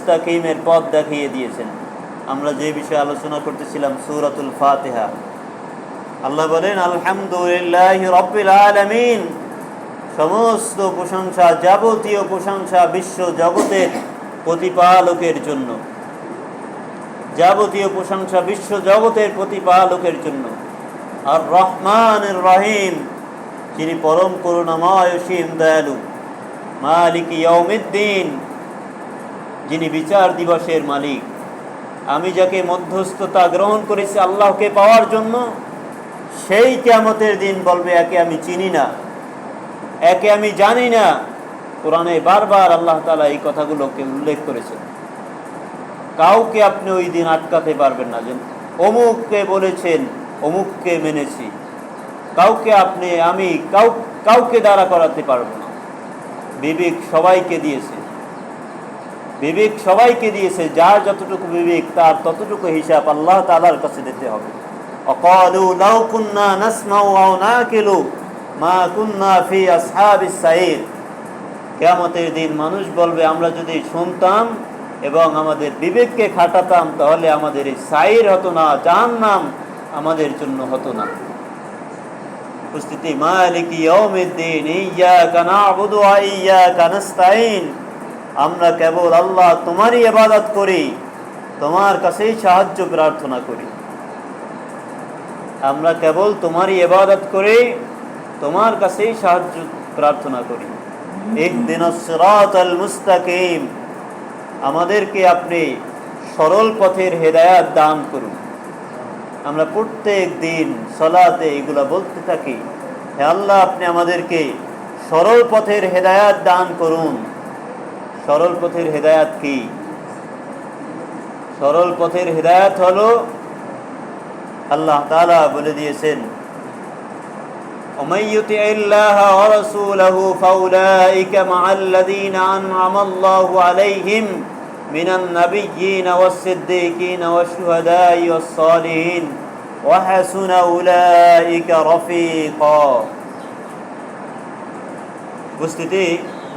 মুস্তাকিমের পথ দেখিয়ে দিয়েছেন। আমরা যে বিষয়ে আলোচনা করতেছিলাম সূরাতুল ফাতিহা, আল্লাহ বলেন আলহামদুলিল্লাহি রাব্বিল আলামিন, সমস্ত প্রশংসা, যাবতীয় প্রশংসা বিশ্ব জগতের প্রতিপালকের জন্য, যাবতীয় প্রশংসা বিশ্ব জগতের প্রতিপালকের জন্য। আর রহমানির রহিম, যিনি পরম করুণাময় অসীম দয়ালু। মালিক ইয়াউমিদ্দিন, যিনি বিচার দিবসের মালিক। আমি যাকে মধ্যস্থতা গ্রহণ করেছি আল্লাহকে পাওয়ার জন্য, সেই কিয়ামতের দিন বলবে একে আমি চিনি না, একে আমি জানি না। কোরআনে বারবার আল্লাহ তাআলা এই কথাগুলোকে উল্লেখ করেছেন। কাউকে আপনি ওই দিন আটকাতে পারবেন না যে অমুককে বলেছেন, অমুককে মেনেছি। কাউকে আপনি আমি কাউকে দ্বারা করাতে পারবো না। বিবেক সবাইকে দিয়েছে, বিবেক সবাইকে দিয়েছে। যার যতটুকু বিবেক তার ততটুকু হিসাব আল্লাহ তাআলার কাছে দিতে হবে। অকালু লাউ কুন্না নাসমাউ আও নাকিলু মা কুন্না ফি আসহাবিস সাইর। কিয়ামতের দিন মানুষ বলবে আমরা যদি শুনতাম এবং আমাদের বিবেককে খাটাতাম তাহলে আমাদের এই সাইর হতো না, জাহান্নাম আমাদের জন্য হতো না। উপস্থিতি, মালিক ইয়াউমিদ্দিন, ইয়্যাকা না'বুদু ওয়া ইয়্যাকা নাস্তাঈন। আমরা কেবল আল্লাহ তোমারই ইবাদত করি, তোমার কাছেই সাহায্য প্রার্থনা করি। আমরা কেবল তোমারই ইবাদত করি, তোমার কাছেই সাহায্য প্রার্থনা করি। ইহদিনাস সিরাতাল মুস্তাকিম, আমাদেরকে আপনি সরল পথের হেদায়েত দান করুন। আমরা প্রত্যেক দিন সালাতে এগুলা বলতে থাকি, হে আল্লাহ আপনি আমাদেরকে সরল পথের হেদায়েত দান করুন। সরল পথের হেদায়েত কি? সরল পথের হেদায়েত হলো আল্লাহ তাআলা বলে দিয়েছেন, ওমাই ইউতিইল্লাহা ওয়া রাসূলাহু ফাউলাইকা মাআল্লাযীনা আন'আমা আল্লাহু আলাইহিম মিনান নাবিয়্যিনা ওয়াস-সিদ্দীকিনা ওয়াশ-শুহাদাই ওয়াস-সালিহিন ওয়া হাসুনা উলাইকা রাফীকা। উপস্থিতি,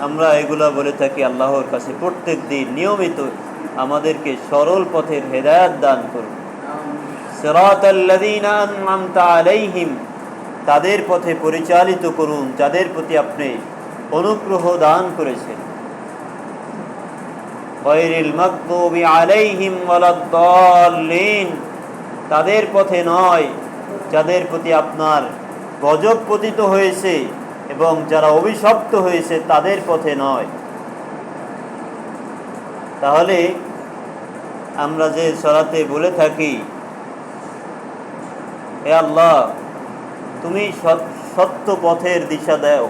আমরা এগুলা বলে থাকি আল্লাহর কাছে প্রত্যেক দিন নিয়মিত, আমাদেরকে সরল পথের হেদায়েত দান করুন। সিরাতাল্লাযীনা আন'আমতা আলাইহিম, তাদের পথে পরিচালিত করুন যাদের প্রতি আপনি অনুগ্রহ দান করেছেন। গায়রিল মাগদুবি আলাইহিম ওয়ালাদ-দাল্লিন, তাদের পথে নয় যাদের প্রতি আপনার গজব পতিত হয়েছে এবং যারা অভিশপ্ত হয়েছে তাদের পথে নয়। তাহলে আমরা যে সালাতে বলে থাকি, হে আল্লাহ তুমি সত্য পথের দিশা দাও,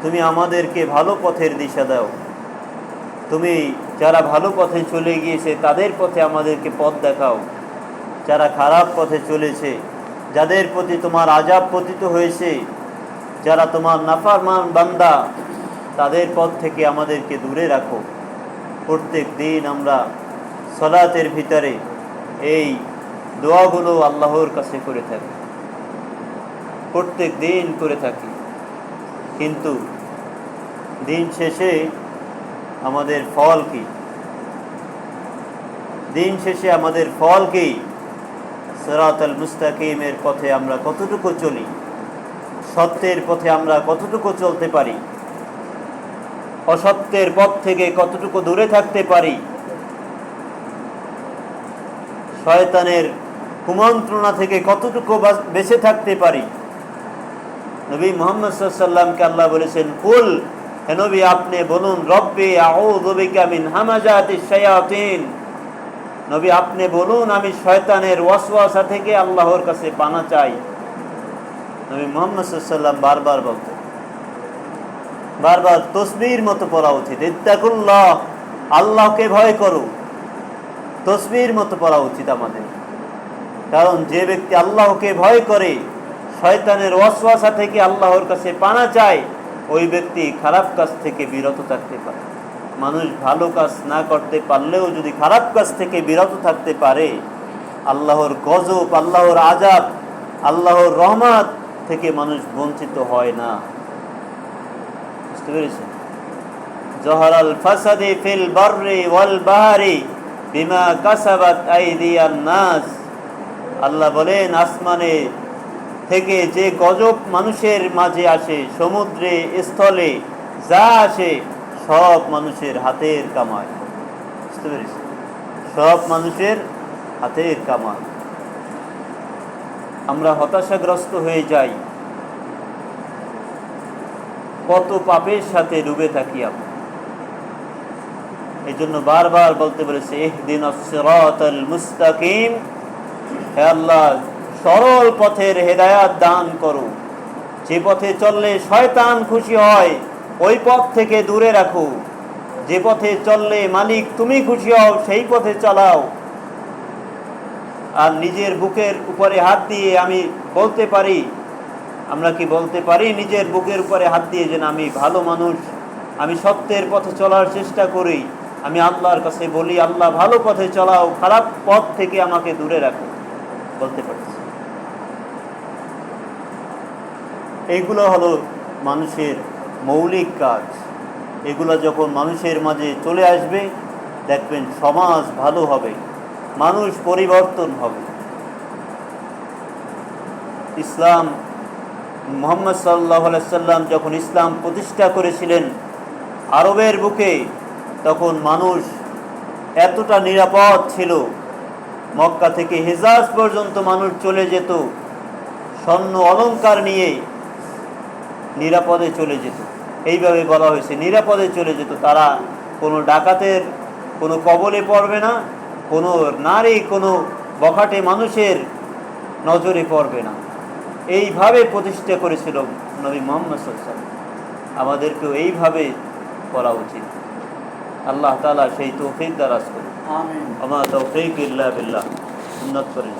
তুমি আমাদেরকে ভালো পথের দিশা দাও, তুমি যারা ভালো পথে চলে গিয়েছে তাদের পথে আমাদেরকে পথ দেখাও, যারা খারাপ পথে চলেছে, যাদের প্রতি তোমার আযাব পতিত হয়েছে, যারা তোমার নাফরমান বান্দা, তাদের পথ থেকে আমাদেরকে দূরে রাখো। প্রত্যেক দিন আমরা সালাতের ভিতরে এই দোয়াগুলো আল্লাহর কাছে করে থাকি, প্রত্যেক দিন করে থাকি। কিন্তু দিন শেষে আমাদের ফল কি? দিন শেষে আমাদের ফল কি? সিরাতাল মুস্তাকিমের পথে আমরা কতটুকু চলি, সত্যের পথে আমরা কতটুকু চলতে পারি, অসত্যের পথ থেকে কতটুকু দূরে থাকতে পারি, শয়তানের কুমন্ত্রণা থেকে কতটুকু বেঁচে থাকতে পারি। নবী মুহাম্মদ সাল্লাল্লাহু আলাইহি ওয়াসাল্লামকে আল্লাহ বলেছেন, কুল, হে নবী আপনি বলুন, রব্বি আউযু বিকা মিন হামাজাতিশ শায়াতিন, নবী আপনি বলুন আমি শয়তানের ওয়াসওয়াসা থেকে আল্লাহর কাছে পানা চাই। নবী মুহাম্মদ সাল্লাল্লাহু আলাইহি ওয়াসাল্লাম বারবার বলতেন, বারবার তসবিহর মতো পড়া উচিত। ইত্তাকুল্লাহ, আল্লাহকে ভয় করো, তসবিহর মতো পড়া উচিত আমাদের। কারণ যে ব্যক্তি আল্লাহকে ভয় করে, শয়তানের ওয়াসওয়াসা থেকে আল্লাহর কাছে পানা চায়, ওই ব্যক্তি খারাপ কাজ থেকে বিরত থাকতে পারে। মানুষ ভালো কাজ না করতে পারলেও যদি খারাপ কাজ থেকে বিরত থাকতে পারে, আল্লাহর গজব, আল্লাহর আযাব, আল্লাহর রহমত থেকে মানুষ বঞ্চিত হয় না। বুঝতে পেরেছেন? জহরাল ফাসাদি ফিল বাররি ওয়াল বাহরি বিমা কাসাবাত আইদিয়ান নাস। আল্লাহ বলেন, আসমানে থেকে যে গজব মানুষের মাঝে আসে, সমুদ্রে স্থলে যা আসে, সব মানুষের হাতের কামাই। বুঝতে পেরেছি? সব মানুষের হাতের কামাই। আমরা হতাশাগ্রস্ত হয়ে যাই, কত পাপের সাথে ডুবে থাকি আমরা। এই জন্য বারবার বলতে বলেছে, ইহদিনাস সিরাতাল মুস্তাকিম, হে আল্লাহ সরল পথের হেদায়াত দান করো। যে পথে চললে শয়তান খুশি হয় ওই পথ থেকে দূরে রাখো। যে পথে চললে মালিক তুমি খুশি হও সেই পথে চালাও। আর নিজের বুকের উপরে হাত দিয়ে আমি বলতে পারি, আমরা কি বলতে পারি নিজের বুকের উপরে হাত দিয়ে যে আমি ভালো মানুষ, আমি সত্যের পথে চলার চেষ্টা করি, আমি আল্লাহর কাছে বলি আল্লাহ ভালো পথে চলাও, খারাপ পথ থেকে আমাকে দূরে রাখো? বলতে পারছি? এইগুলো হলো মানুষের মৌলিক কাজ। এগুলো যখন মানুষের মাঝে চলে আসবে, দেখবেন সমাজ ভালো হবে, মানুষ পরিবর্তন হবে। ইসলাম, মুহাম্মদ সাল্লাল্লাহু আলাইহি সাল্লাম যখন ইসলাম প্রতিষ্ঠা করেছিলেন আরবের বুকে, তখন মানুষ এতটা নিরাপদ ছিল, মক্কা থেকে হিজাজ পর্যন্ত মানুষ চলে যেত স্বর্ণ অলংকার নিয়ে, নিরাপদে চলে যেত। এইভাবে বলা হয়েছে, নিরাপদে চলে যেত। তারা কোনো ডাকাতের কোনো কবলে পড়বে না, কোনো নারী কোনো বখাটে মানুষের নজরে পড়বে না। এইভাবে প্রতিষ্ঠা করেছিল নবী মুহাম্মদ সাল্লাল্লাহু আলাইহি ওয়াসাল্লাম। আমাদেরকেও এইভাবে করা উচিত। আল্লাহ তাআলা সেই তৌফিক দারাজ করুন। আমিন। আমা তৌফিক ইল্লা বিল্লাহ। উন্নত করেন।